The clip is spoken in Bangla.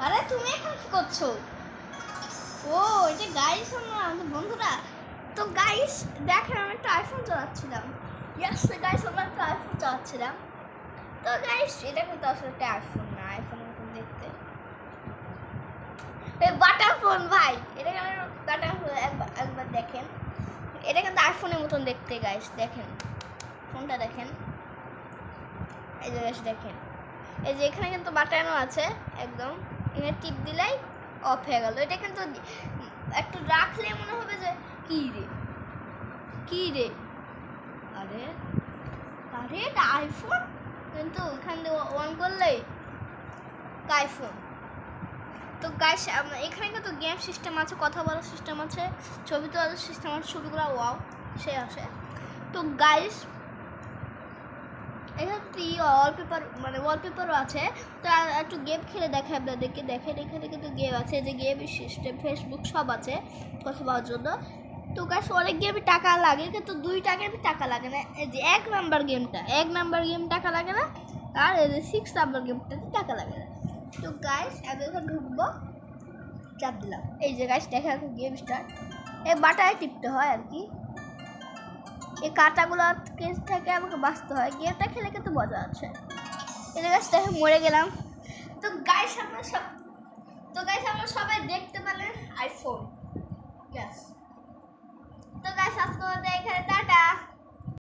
আরে তুমি এখন কি করছো? ও এটা গাইস আমাদের বন্ধুরা। তো গাইস দেখেন আমি একটা আইফোন চালাচ্ছিলাম। ইয়েস গাইস আমরা একটা আইফোন চালাচ্ছিলাম। তো গাইস এটা কিন্তু আসলে একটা আইফোন না, আইফোনের মতন দেখতে। এই বাটার ফোন ভাই, এটা কেন বাটার ফোন? একবার দেখেন, এটা কিন্তু আইফোনের মতন দেখতে গাইস। দেখেন ফোনটা দেখেন, এই যে গাইস দেখেন, এই যে এখানে কিন্তু বাটানো আছে একদম, এখানে টিপ দিলেই অফ হয়ে গেল। এটা কিন্তু একটু রাখলে মনে হবে যে কি রে কি রে, আরে আরে এটা আইফোন, কিন্তু এখান দিয়ে অন করলেই আইফোন। তো গাইস এখানে কিন্তু গেম সিস্টেম আছে, কথা বলার সিস্টেম আছে, ছবি তোলার সিস্টেম আছে, ছবিগুলো ওয়াও সে আসে। তো গাইস এখানে ওয়ালপেপার মানে ওয়ালপেপারও আছে। তো একটু গেম খেলে দেখায় আপনাদেরকে। দেখেন এখানে কিন্তু গেম আছে, যে গেম সিস্টেম ফেসবুক সব আছে কথা বলার জন্য। তো গাছ অনেক গেমে টাকা লাগে, কিন্তু 2 টাকার টাকা লাগে না। এই যে 1 নাম্বার গেম টাকা লাগে না, আর এই যে 6 নাম্বার গেমটাতে টাকা লাগে না। তো গাইস আমি এখন ঢুকবো, চাপ দিলাম, এই যে গাইস দেখা এখন গেম স্টার্ট। এই বাটায় টিপতে হয় আর কি, এই কাঁটাগুলো কেস থেকে আমাকে বাঁচতে হয়। গেমটা খেলে কিন্তু মজা আছে। এই গাছ দেখে মরে গেলাম। তো গাইস আমরা সবাই দেখতে পেলেন আইফোন। ইয়েস। তো গাইস আজকে এখানে টাটা।